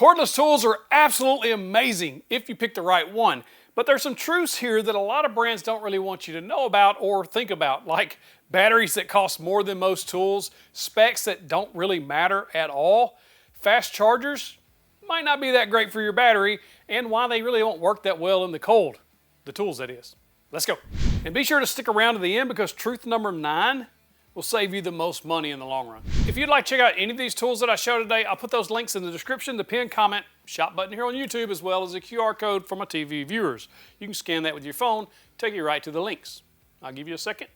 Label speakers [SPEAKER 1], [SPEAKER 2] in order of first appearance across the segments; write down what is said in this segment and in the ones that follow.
[SPEAKER 1] Cordless tools are absolutely amazing if you pick the right one, but there's some truths here that a lot of brands don't really want you to know about or think about, like batteries that cost more than most tools, specs that don't really matter at all, fast chargers might not be that great for your battery, and why they really won't work that well in the cold. The tools, that is. Let's go. And be sure to stick around to the end because truth number 9 will save you the most money in the long run. If you'd like to check out any of these tools that I show today, I'll put those links in the description, the pinned comment, shop button here on YouTube, as well as a QR code for my TV viewers. You can scan that with your phone, take you right to the links. I'll give you a second.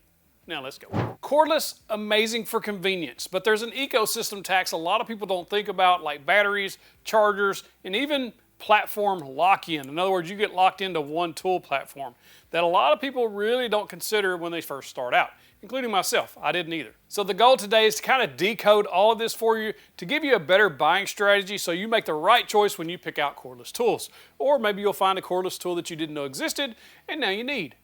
[SPEAKER 1] Now let's go. Cordless, amazing for convenience, but there's an ecosystem tax a lot of people don't think about, like batteries, chargers, and even platform lock-in. In other words, you get locked into one tool platform that a lot of people really don't consider when they first start out, including myself. I didn't either. So the goal today is to kind of decode all of this for you to give you a better buying strategy so you make the right choice when you pick out cordless tools. Or maybe you'll find a cordless tool that you didn't know existed and now you need.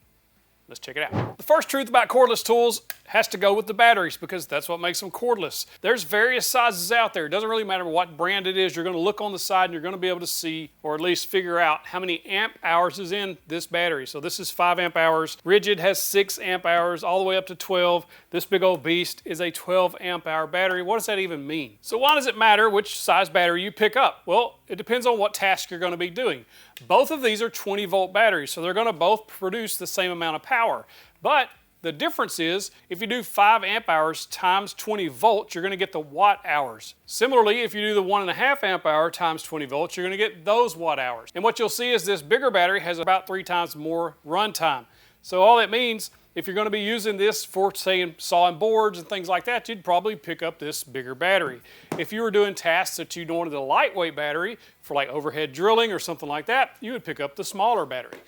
[SPEAKER 1] Let's check it out. The first truth about cordless tools has to go with the batteries because that's what makes them cordless. There's various sizes out there. It doesn't really matter what brand it is. You're going to look on the side and you're going to be able to see, or at least figure out, how many amp hours is in this battery. So this is 5 amp hours. RIDGID has 6 amp hours all the way up to 12. This big old beast is a 12 amp hour battery. What does that even mean? So why does it matter which size battery you pick up? Well, it depends on what task you're going to be doing. Both of these are 20 volt batteries, so they're going to both produce the same amount of power. But the difference is, if you do 5 amp hours times 20 volts, you're going to get the watt hours. Similarly, if you do the 1.5 amp hour times 20 volts, you're going to get those watt hours. And what you'll see is this bigger battery has about 3 times more run time. So all that means, if you're going to be using this for, say, sawing boards and things like that, you'd probably pick up this bigger battery. If you were doing tasks that you wanted a lightweight battery for like overhead drilling or something like that, you would pick up the smaller battery.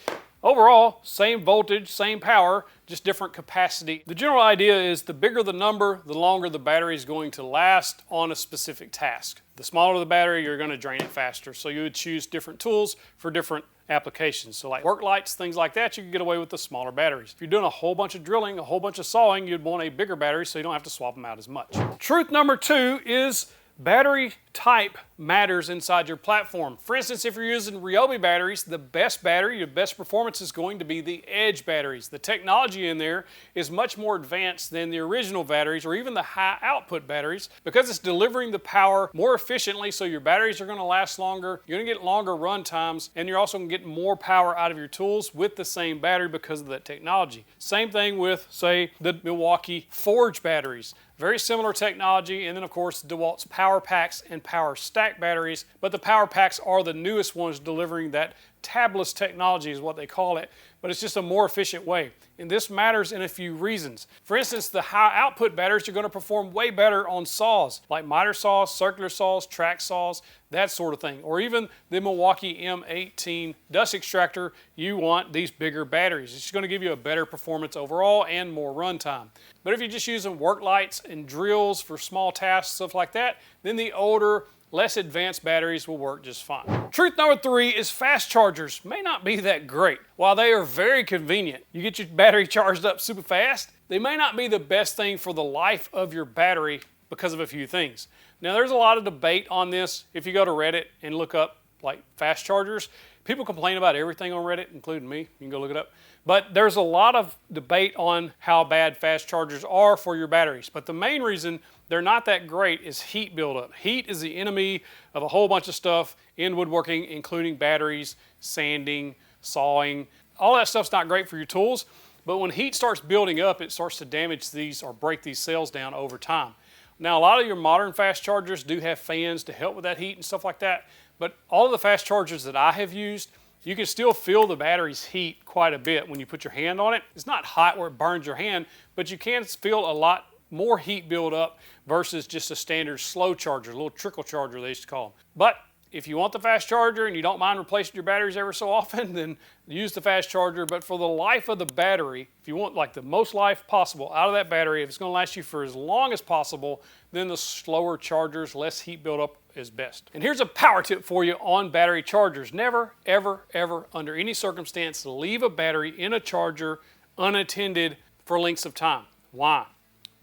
[SPEAKER 1] Overall, same voltage, same power, just different capacity. The general idea is the bigger the number, the longer the battery is going to last on a specific task. The smaller the battery, you're going to drain it faster. So you would choose different tools for different applications. So like work lights, things like that, you can get away with the smaller batteries. If you're doing a whole bunch of drilling, a whole bunch of sawing, you'd want a bigger battery so you don't have to swap them out as much. Truth number 2 is battery type matters inside your platform. For instance, if you're using RYOBI batteries, the best battery, your best performance is going to be the Edge batteries. The technology in there is much more advanced than the original batteries or even the high output batteries because it's delivering the power more efficiently, so your batteries are going to last longer, you're going to get longer run times, and you're also going to get more power out of your tools with the same battery because of that technology. Same thing with, say, the Milwaukee Forge batteries. Very similar technology, and then of course DeWALT's Power Packs and Power Stack batteries, but the Power Packs are the newest ones delivering that tabless technology is what they call it, but it's just a more efficient way. And this matters in a few reasons. For instance, the high output batteries are going to perform way better on saws, like miter saws, circular saws, track saws, that sort of thing. Or even the Milwaukee M18 dust extractor, you want these bigger batteries. It's going to give you a better performance overall and more run time. But if you're just using work lights and drills for small tasks, stuff like that, then the older, less advanced batteries will work just fine. Truth number 3 is fast chargers may not be that great. While they are very convenient, you get your battery charged up super fast, they may not be the best thing for the life of your battery because of a few things. Now there's a lot of debate on this. If you go to Reddit and look up like fast chargers, people complain about everything on Reddit, including me. You can go look it up. But there's a lot of debate on how bad fast chargers are for your batteries. But the main reason they're not that great is heat buildup. Heat is the enemy of a whole bunch of stuff in woodworking, including batteries, sanding, sawing. All that stuff's not great for your tools, but when heat starts building up, it starts to damage these or break these cells down over time. Now, a lot of your modern fast chargers do have fans to help with that heat and stuff like that, but all of the fast chargers that I have used, you can still feel the battery's heat quite a bit when you put your hand on it. It's not hot where it burns your hand, but you can feel a lot more heat build up versus just a standard slow charger, a little trickle charger they used to call them. But if you want the fast charger and you don't mind replacing your batteries ever so often, then use the fast charger. But for the life of the battery, if you want like the most life possible out of that battery, if it's going to last you for as long as possible, then the slower chargers, less heat buildup is best. And here's a power tip for you on battery chargers. Never, ever, ever, under any circumstance, leave a battery in a charger unattended for lengths of time. Why?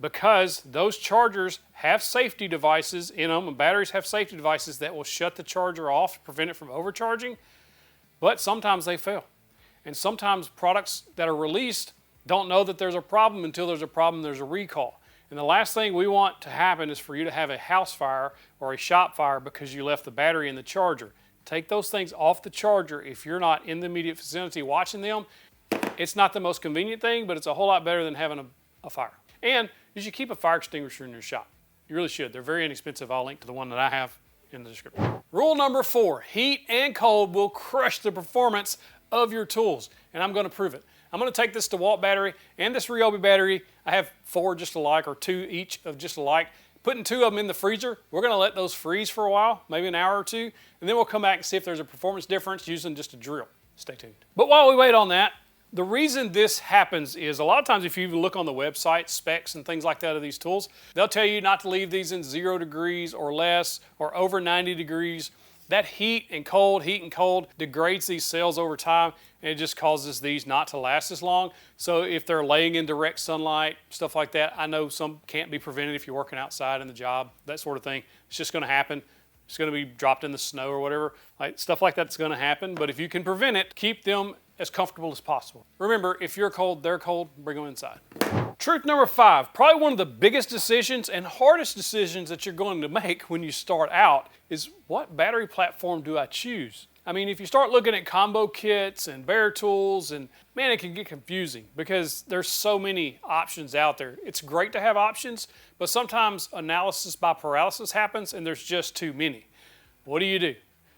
[SPEAKER 1] because those chargers have safety devices in them, and batteries have safety devices that will shut the charger off to prevent it from overcharging, but sometimes they fail. And sometimes products that are released don't know that there's a problem until there's a problem, there's a recall. And the last thing we want to happen is for you to have a house fire or a shop fire because you left the battery in the charger. Take those things off the charger if you're not in the immediate vicinity watching them. It's not the most convenient thing, but it's a whole lot better than having a fire. And you should keep a fire extinguisher in your shop. You really should. They're very inexpensive. I'll link to the one that I have in the description. Rule number 4, heat and cold will crush the performance of your tools. And I'm going to prove it. I'm going to take this DeWALT battery and this RYOBI battery. I have 4 just alike, or 2 each of just alike. Putting 2 of them in the freezer. We're going to let those freeze for a while, maybe an hour or 2, and then we'll come back and see if there's a performance difference using just a drill. Stay tuned. But while we wait on that, the reason this happens is a lot of times if you look on the website, specs and things like that of these tools, they'll tell you not to leave these in 0 degrees or less or over 90 degrees. That heat and cold degrades these cells over time, and it just causes these not to last as long. So if they're laying in direct sunlight, stuff like that, I know some can't be prevented if you're working outside in the job, that sort of thing. It's just going to happen. It's going to be dropped in the snow or whatever. Stuff like that's going to happen, but if you can prevent it, keep them as comfortable as possible. Remember, if you're cold, they're cold, bring them inside. Truth number 5, probably one of the biggest decisions and hardest decisions that you're going to make when you start out is, what battery platform do I choose? I mean, if you start looking at combo kits and bare tools, and man, it can get confusing because there's so many options out there. It's great to have options, but sometimes analysis by paralysis happens and there's just too many. What do?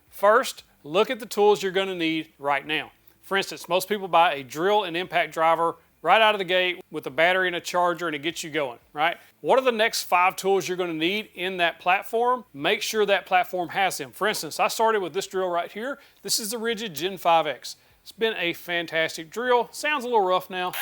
[SPEAKER 1] First, look at the tools you're going to need right now. For instance, most people buy a drill and impact driver right out of the gate with a battery and a charger, and it gets you going, right? What are the next 5 tools you're going to need in that platform? Make sure that platform has them. For instance, I started with this drill right here. This is the RIDGID Gen 5X. It's been a fantastic drill. Sounds a little rough now.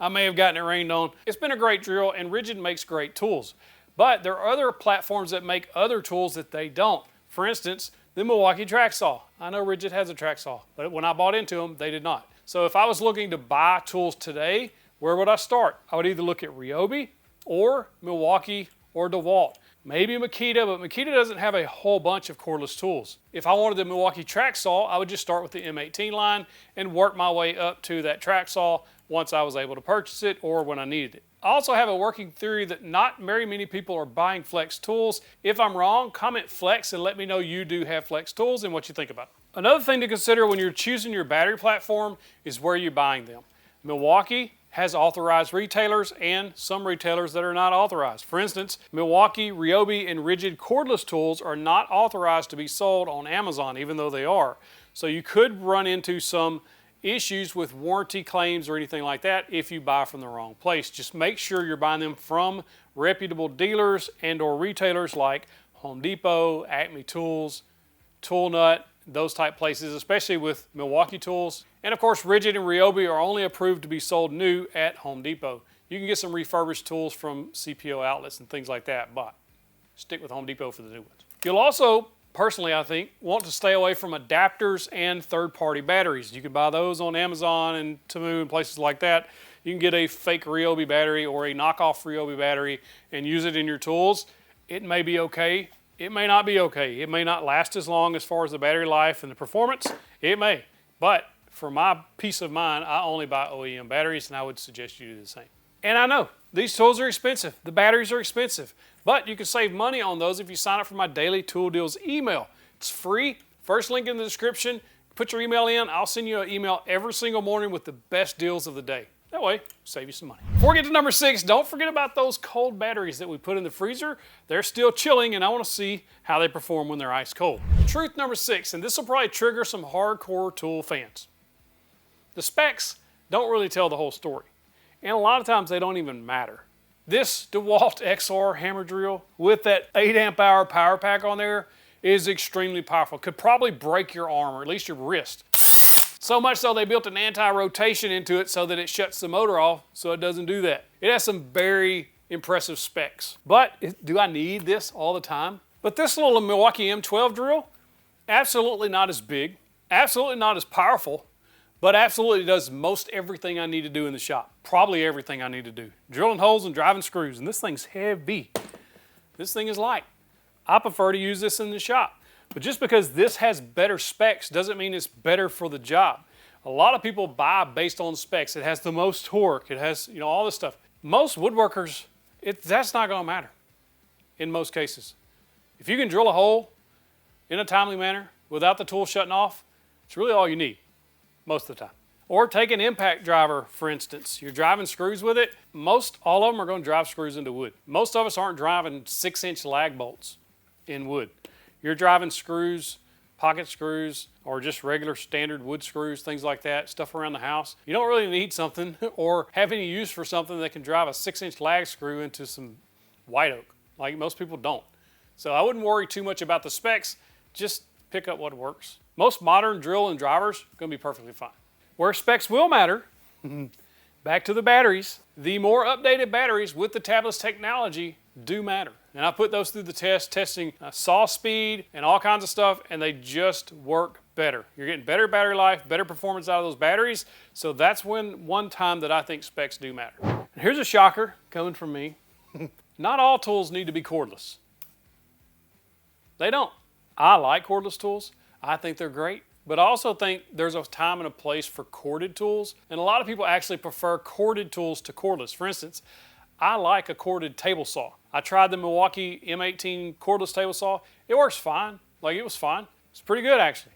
[SPEAKER 1] I may have gotten it rained on. It's been a great drill, and RIDGID makes great tools. But there are other platforms that make other tools that they don't. For instance, the Milwaukee track saw. I know RIDGID has a track saw, but when I bought into them, they did not. So if I was looking to buy tools today, where would I start? I would either look at RYOBI or Milwaukee or DeWALT. Maybe Makita, but Makita doesn't have a whole bunch of cordless tools. If I wanted the Milwaukee track saw, I would just start with the M18 line and work my way up to that track saw once I was able to purchase it or when I needed it. I also have a working theory that not very many people are buying flex tools. If I'm wrong, comment flex and let me know you do have flex tools and what you think about it. Another thing to consider when you're choosing your battery platform is where you're buying them. Milwaukee has authorized retailers and some retailers that are not authorized. For instance, Milwaukee, RYOBI, and RIDGID cordless tools are not authorized to be sold on Amazon, even though they are. So you could run into some issues with warranty claims or anything like that if you buy from the wrong place. Just make sure you're buying them from reputable dealers and or retailers like Home Depot, Acme Tools, Tool Nut, those type places, especially with Milwaukee tools. And of course, RIDGID and RYOBI are only approved to be sold new at Home Depot. You can get some refurbished tools from CPO outlets and things like that, but stick with Home Depot for the new ones. You'll also, personally I think, want to stay away from adapters and third-party batteries. You can buy those on Amazon and Temu and places like that. You can get a fake RYOBI battery or a knockoff RYOBI battery and use it in your tools. It may be okay. It may not be okay. It may not last as long as far as the battery life and the performance. It may. But for my peace of mind, I only buy OEM batteries, and I would suggest you do the same. And I know these tools are expensive. The batteries are expensive. But you can save money on those if you sign up for my Daily Tool Deals email. It's free. First link in the description. Put your email in. I'll send you an email every single morning with the best deals of the day. That way, save you some money. Before we get to number 6, don't forget about those cold batteries that we put in the freezer. They're still chilling, and I want to see how they perform when they're ice cold. Truth number 6, and this will probably trigger some hardcore tool fans. The specs don't really tell the whole story, and a lot of times they don't even matter. This DeWALT XR hammer drill with that 8 amp hour power pack on there is extremely powerful. Could probably break your arm or at least your wrist. So much so they built an anti-rotation into it so that it shuts the motor off so it doesn't do that. It has some very impressive specs. But do I need this all the time? But this little Milwaukee M12 drill, absolutely not as big, absolutely not as powerful, but absolutely does most everything I need to do in the shop. Probably everything I need to do. Drilling holes and driving screws, and this thing's heavy. This thing is light. I prefer to use this in the shop. But just because this has better specs doesn't mean it's better for the job. A lot of people buy based on specs. It has the most torque. It has, you know, all this stuff. Most woodworkers, that's not going to matter in most cases. If you can drill a hole in a timely manner without the tool shutting off, it's really all you need most of the time. Or take an impact driver, for instance. You're driving screws with it. All of them are going to drive screws into wood. Most of us aren't driving 6-inch lag bolts in wood. You're driving screws, pocket screws, or just regular standard wood screws, things like that, stuff around the house. You don't really need something or have any use for something that can drive a 6-inch lag screw into some white oak. Like most people don't. So I wouldn't worry too much about the specs. Just pick up what works. Most modern drill and drivers are going to be perfectly fine. Where specs will matter, back to the batteries. The more updated batteries with the tabless technology do matter. And I put those through the test, testing saw speed and all kinds of stuff, and they just work better. You're getting better battery life, better performance out of those batteries. So that's one time that I think specs do matter. And here's a shocker coming from me. Not all tools need to be cordless. They don't. I like cordless tools. I think they're great. But I also think there's a time and a place for corded tools. And a lot of people actually prefer corded tools to cordless. For instance, I like a corded table saw. I tried the Milwaukee M18 cordless table saw. It works fine. Like, it was fine. It's pretty good, actually.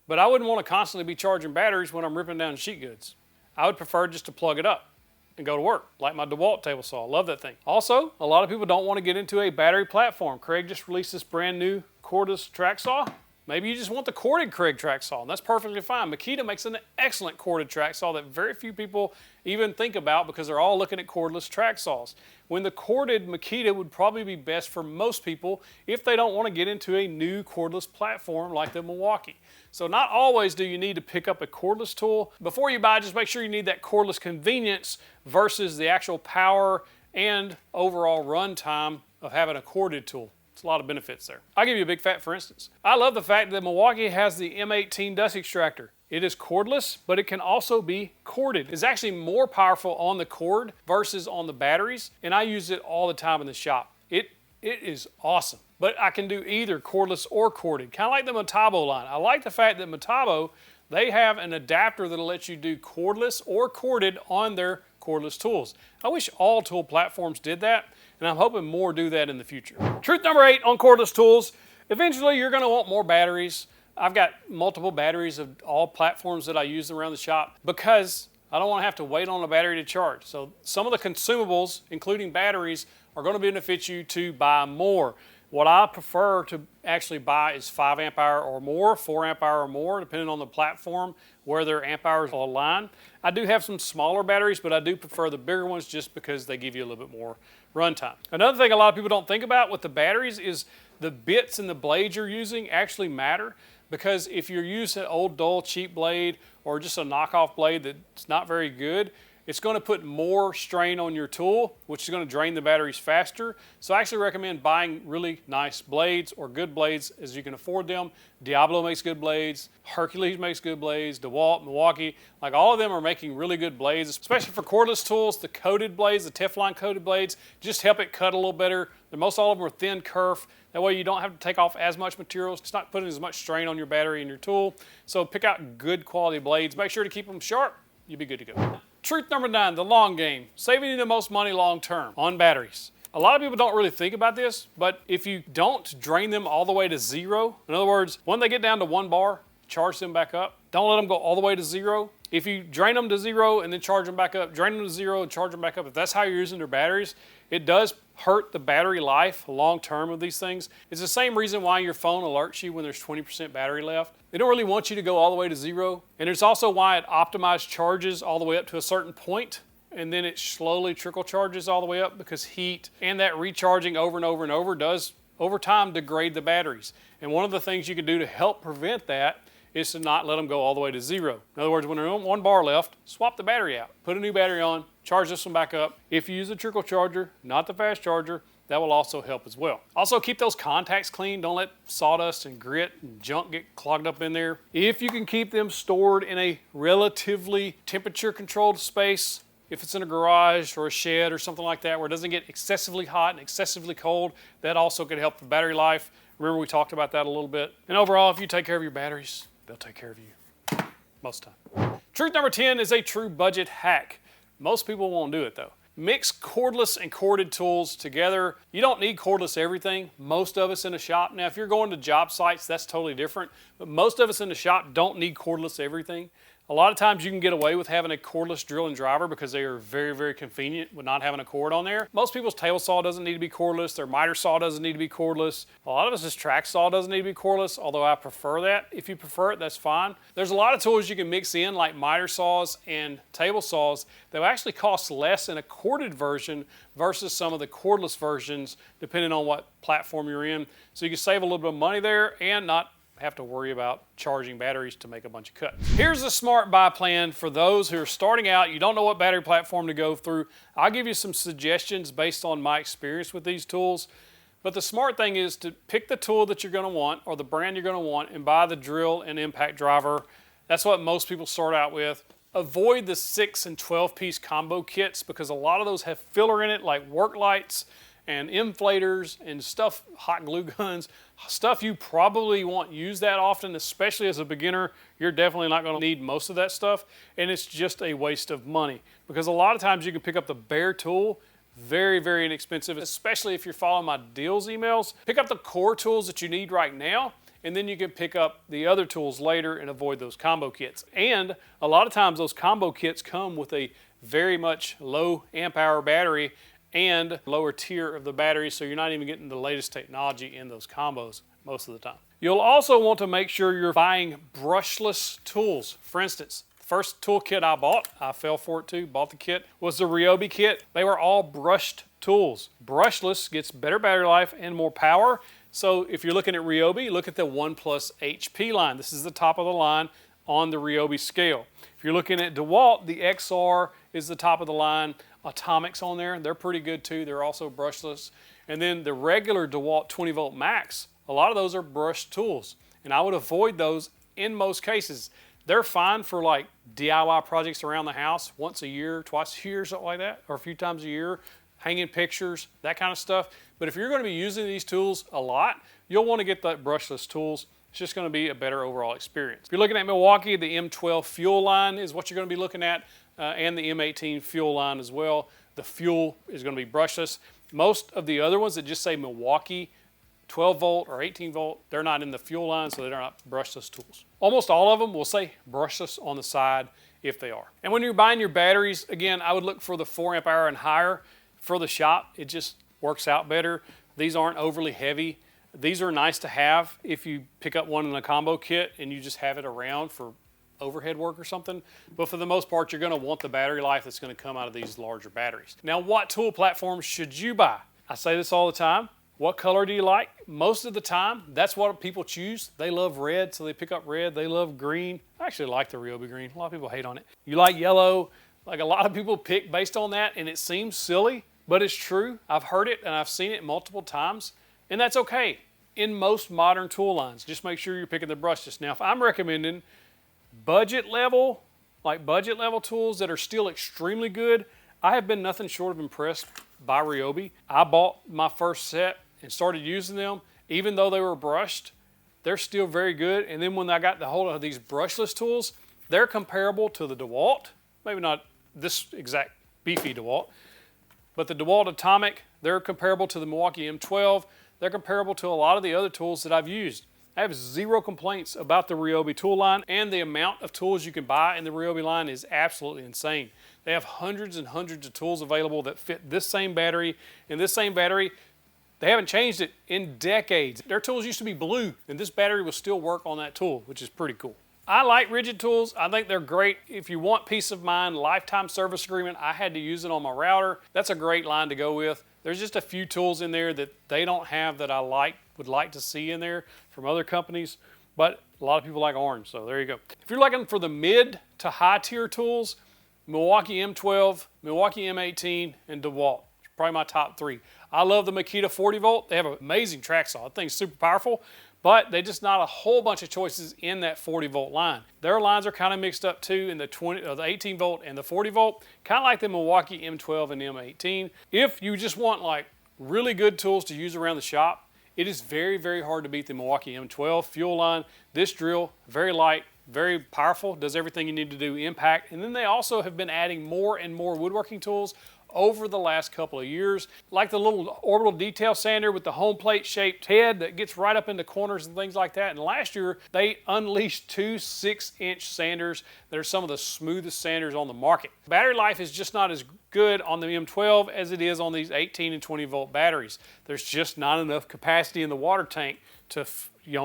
[SPEAKER 1] But I wouldn't want to constantly be charging batteries when I'm ripping down sheet goods. I would prefer just to plug it up and go to work, like my DeWALT table saw. I love that thing. Also, a lot of people don't want to get into a battery platform. Craig just released this brand new cordless track saw. Maybe you just want the corded Craig track saw, and that's perfectly fine. Makita makes an excellent corded track saw that very few people even think about because they're all looking at cordless track saws. When the corded Makita would probably be best for most people if they don't want to get into a new cordless platform like the Milwaukee. So not always do you need to pick up a cordless tool. Before you buy, just make sure you need that cordless convenience versus the actual power and overall run time of having a corded tool. It's a lot of benefits there. I'll give you a big fat for instance. I love the fact that Milwaukee has the M18 dust extractor. It is cordless, but it can also be corded. It's actually more powerful on the cord versus on the batteries, and I use it all the time in the shop. It is awesome. But I can do either cordless or corded, kind of like the Metabo line. I like the fact that Metabo, they have an adapter that'll let you do cordless or corded on their cordless tools. I wish all tool platforms did that, and I'm hoping more do that in the future. Truth number 8 on cordless tools, eventually you're gonna want more batteries. I've got multiple batteries of all platforms that I use around the shop because I don't wanna have to wait on a battery to charge. So some of the consumables, including batteries, are gonna benefit you to buy more. What I prefer to actually buy is 5 amp hour or more, 4 amp hour or more, depending on the platform, where their amp hours will align. I do have some smaller batteries, but I do prefer the bigger ones just because they give you a little bit more runtime. Another thing a lot of people don't think about with the batteries is the bits and the blades you're using actually matter, because if you're using an old dull cheap blade or just a knockoff blade that's not very good, it's going to put more strain on your tool, which is going to drain the batteries faster. So I actually recommend buying really nice blades or good blades as you can afford them. Diablo makes good blades, Hercules makes good blades, DeWALT, Milwaukee, like all of them are making really good blades, especially for cordless tools. The coated blades, the Teflon coated blades, just help it cut a little better. Most all of them are thin kerf. That way you don't have to take off as much material. It's not putting as much strain on your battery and your tool. So pick out good quality blades. Make sure to keep them sharp. You'll be good to go. Truth number 9, the long game. Saving you the most money long term on batteries. A lot of people don't really think about this, but if you don't drain them all the way to 0, in other words, when they get down to 1 bar, charge them back up. Don't let them go all the way to 0. If you drain them to 0 and then charge them back up, drain them to 0 and charge them back up, if that's how you're using their batteries, it does hurt the battery life long term of these things. It's the same reason why your phone alerts you when there's 20% battery left. They don't really want you to go all the way to 0. And it's also why it optimized charges all the way up to a certain point, and then it slowly trickle charges all the way up, because heat and that recharging over and over and over does over time degrade the batteries. And one of the things you can do to help prevent that is to not let them go all the way to 0. In other words, when there's 1 bar left, swap the battery out. Put a new battery on, charge this one back up. If you use a trickle charger, not the fast charger, that will also help as well. Also, keep those contacts clean. Don't let sawdust and grit and junk get clogged up in there. If you can keep them stored in a relatively temperature controlled space, if it's in a garage or a shed or something like that where it doesn't get excessively hot and excessively cold, that also could help the battery life. Remember, we talked about that a little bit. And overall, if you take care of your batteries, they'll take care of you most of the time. Truth number 10 is a true budget hack. Most people won't do it though. Mix cordless and corded tools together. You don't need cordless everything. Most of us in the shop, now if you're going to job sites, that's totally different, but most of us in the shop don't need cordless everything. A lot of times you can get away with having a cordless drill and driver because they are very, very convenient with not having a cord on there. Most people's table saw doesn't need to be cordless. Their miter saw doesn't need to be cordless. A lot of us' track saw doesn't need to be cordless, although I prefer that. If you prefer it, that's fine. There's a lot of tools you can mix in like miter saws and table saws that will actually cost less in a corded version versus some of the cordless versions depending on what platform you're in. So you can save a little bit of money there and not have to worry about charging batteries to make a bunch of cuts. Here's a smart buy plan for those who are starting out. You don't know what battery platform to go through. I'll give you some suggestions based on my experience with these tools. But the smart thing is to pick the tool that you're going to want or the brand you're going to want and buy the drill and impact driver. That's what most people start out with. Avoid the 6 and 12 piece combo kits because a lot of those have filler in it like work lights and inflators and stuff, hot glue guns, stuff you probably won't use that often, especially as a beginner. You're definitely not going to need most of that stuff, and it's just a waste of money because a lot of times you can pick up the bare tool, very, very inexpensive, especially if you're following my deals emails. Pick up the core tools that you need right now, and then you can pick up the other tools later and avoid those combo kits. And a lot of times those combo kits come with a very much low amp hour battery and lower tier of the battery, so you're not even getting the latest technology in those combos most of the time. You'll also want to make sure you're buying brushless tools. For instance, the first tool kit I bought, I fell for it too, bought the kit, was the RYOBI kit. They were all brushed tools. Brushless gets better battery life and more power. So if you're looking at RYOBI, look at the 1+ HP line. This is the top of the line on the RYOBI scale. If you're looking at DeWALT, the XR is the top of the line. Atomics on there, they're pretty good too. They're also brushless. And then the regular DeWALT 20 volt max, a lot of those are brushed tools. And I would avoid those in most cases. They're fine for like DIY projects around the house once a year, twice a year, something like that, or a few times a year, hanging pictures, that kind of stuff. But if you're going to be using these tools a lot, you'll want to get the brushless tools. It's just going to be a better overall experience. If you're looking at Milwaukee, the M12 fuel line is what you're going to be looking at. And the M18 fuel line as well. The fuel is going to be brushless. Most of the other ones that just say Milwaukee 12 volt or 18 volt, they're not in the fuel line, so they're not brushless tools. Almost all of them will say brushless on the side if they are. And when you're buying your batteries, again, I would look for the 4 amp hour and higher for the shop. It just works out better. These aren't overly heavy. These are nice to have if you pick up one in a combo kit and you just have it around for overhead work or something, but for the most part you're going to want the battery life that's going to come out of these larger batteries. Now, what tool platforms should you buy? I say this all the time. What color do you like? Most of the time that's what people choose. They love red, so they pick up red. They love green. I actually like the RYOBI green. A lot of people hate on it. You like yellow. Like a lot of people pick based on that, and it seems silly, but it's true. I've heard it and I've seen it multiple times, and that's okay. In most modern tool lines, just make sure you're picking the brushless. Now, if I'm recommending budget level tools that are still extremely good, I have been nothing short of impressed by RYOBI. I bought my first set and started using them. Even though they were brushed, they're still very good. And then when I got the hold of these brushless tools, they're comparable to the DeWALT. Maybe not this exact beefy DeWALT, but the DeWALT Atomic, they're comparable to the Milwaukee M12. They're comparable to a lot of the other tools that I've used. I have zero complaints about the RYOBI tool line, and the amount of tools you can buy in the RYOBI line is absolutely insane. They have hundreds and hundreds of tools available that fit this same battery, and this same battery, they haven't changed it in decades. Their tools used to be blue, and this battery will still work on that tool, which is pretty cool. I like RIDGID tools. I think they're great. If you want peace of mind, lifetime service agreement, I had to use it on my router. That's a great line to go with. There's just a few tools in there that they don't have that I would like to see in there from other companies, but a lot of people like orange, so there you go. If you're looking for the mid to high tier tools, Milwaukee M12, Milwaukee M18, and DeWALT. probably my top 3. I love the Makita 40 volt. They have an amazing track saw. That thing's super powerful, but they just not a whole bunch of choices in that 40 volt line. Their lines are kind of mixed up too in the 18 volt and the 40 volt, kind of like the Milwaukee M12 and M18. If you just want like really good tools to use around the shop, it is very, very hard to beat the Milwaukee M12 fuel line. This drill, very light, very powerful, does everything you need to do, impact. And then they also have been adding more and more woodworking tools over the last couple of years, like the little orbital detail sander with the home plate shaped head that gets right up into corners and things like that. And last year they unleashed 2 6-inch sanders that are some of the smoothest sanders on the market. Battery life is just not as good on the M12 as it is on these 18 and 20 volt batteries. There's just not enough capacity in the water tank to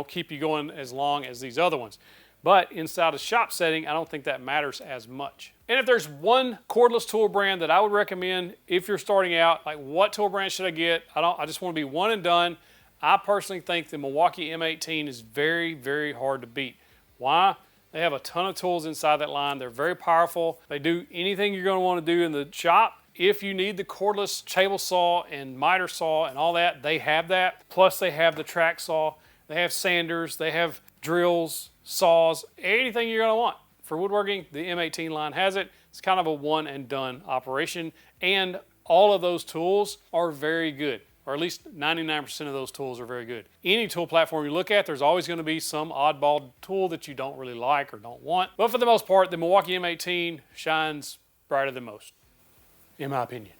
[SPEAKER 1] keep you going as long as these other ones. But inside a shop setting, I don't think that matters as much. And if there's one cordless tool brand that I would recommend if you're starting out, like what tool brand should I get? I just want to be one and done. I personally think the Milwaukee M18 is very, very hard to beat. Why? They have a ton of tools inside that line. They're very powerful. They do anything you're going to want to do in the shop. If you need the cordless table saw and miter saw and all that, they have that. Plus they have the track saw. They have sanders. They have drills, saws, anything you're going to want. For woodworking, the M18 line has it. It's kind of a one and done operation, and all of those tools are very good, or at least 99% of those tools are very good. Any tool platform you look at, there's always going to be some oddball tool that you don't really like or don't want, but for the most part, the Milwaukee M18 shines brighter than most, in my opinion.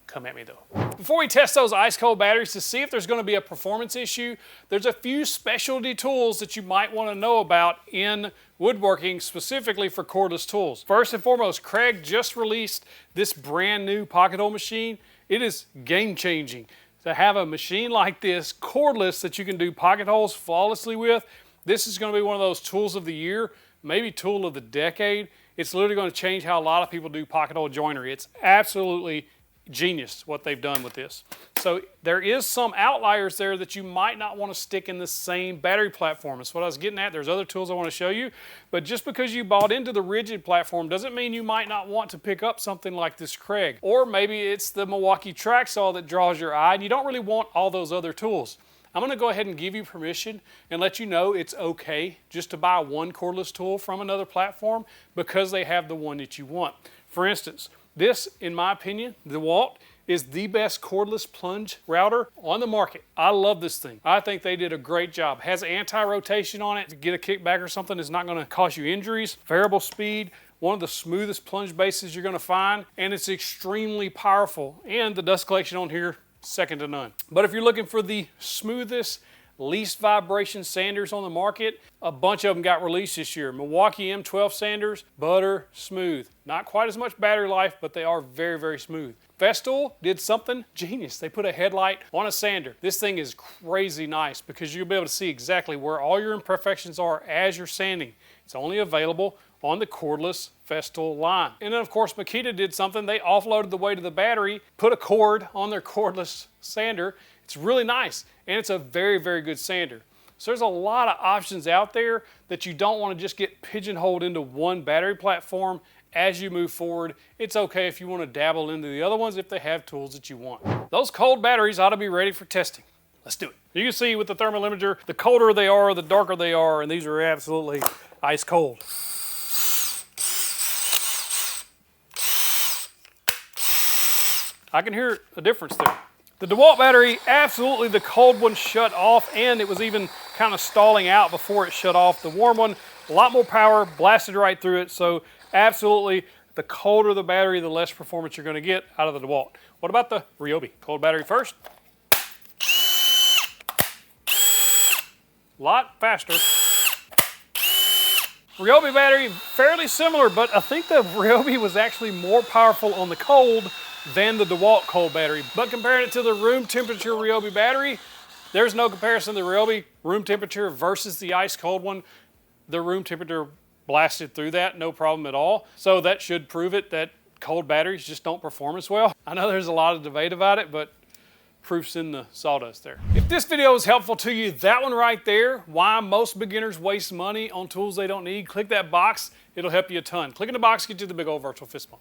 [SPEAKER 1] Come at me though. Before we test those ice cold batteries to see if there's going to be a performance issue, there's a few specialty tools that you might want to know about in woodworking, specifically for cordless tools. First and foremost, Craig just released this brand new pocket hole machine. It is game changing. To have a machine like this, cordless, that you can do pocket holes flawlessly with, this is going to be one of those tools of the year, maybe tool of the decade. It's literally going to change how a lot of people do pocket hole joinery. It's absolutely genius what they've done with this. So there is some outliers there that you might not want to stick in the same battery platform. That's what I was getting at. There's other tools I want to show you, but just because you bought into the RIDGID platform doesn't mean you might not want to pick up something like this Craig. Or maybe it's the Milwaukee track saw that draws your eye and you don't really want all those other tools. I'm going to go ahead and give you permission and let you know it's okay just to buy one cordless tool from another platform because they have the one that you want. For instance, this, in my opinion, DeWALT, is the best cordless plunge router on the market. I love this thing. I think they did a great job. Has anti-rotation on it to get a kickback or something. It's not going to cause you injuries. Variable speed, one of the smoothest plunge bases you're going to find, and it's extremely powerful. And the dust collection on here, second to none. But if you're looking for the smoothest, least vibration sanders on the market, a bunch of them got released this year. Milwaukee M12 sanders, butter smooth. Not quite as much battery life, but they are very, very smooth. Festool did something genius. They put a headlight on a sander. This thing is crazy nice because you'll be able to see exactly where all your imperfections are as you're sanding. It's only available on the cordless Festool line. And then of course Makita did something. They offloaded the weight of the battery, put a cord on their cordless sander. It's really nice, and it's a very, very good sander. So there's a lot of options out there that you don't want to just get pigeonholed into one battery platform as you move forward. It's okay if you want to dabble into the other ones if they have tools that you want. Those cold batteries ought to be ready for testing. Let's do it. You can see with the thermal imager, the colder they are, the darker they are, and these are absolutely ice cold. I can hear a difference there. The DeWALT battery, absolutely the cold one shut off, and it was even kind of stalling out before it shut off. The warm one, a lot more power, blasted right through it, so absolutely the colder the battery, the less performance you're going to get out of the DeWALT. What about the RYOBI? Cold battery first. A lot faster. RYOBI battery, fairly similar, but I think the RYOBI was actually more powerful on the cold than the DeWALT cold battery. But comparing it to the room temperature RYOBI battery, there's no comparison to the RYOBI room temperature versus the ice cold one. The room temperature blasted through that, no problem at all. So that should prove it that cold batteries just don't perform as well. I know there's a lot of debate about it, but proof's in the sawdust there. If this video is helpful to you, that one right there, why most beginners waste money on tools they don't need, click that box. It'll help you a ton. Clicking the box gets you the big old virtual fist bump.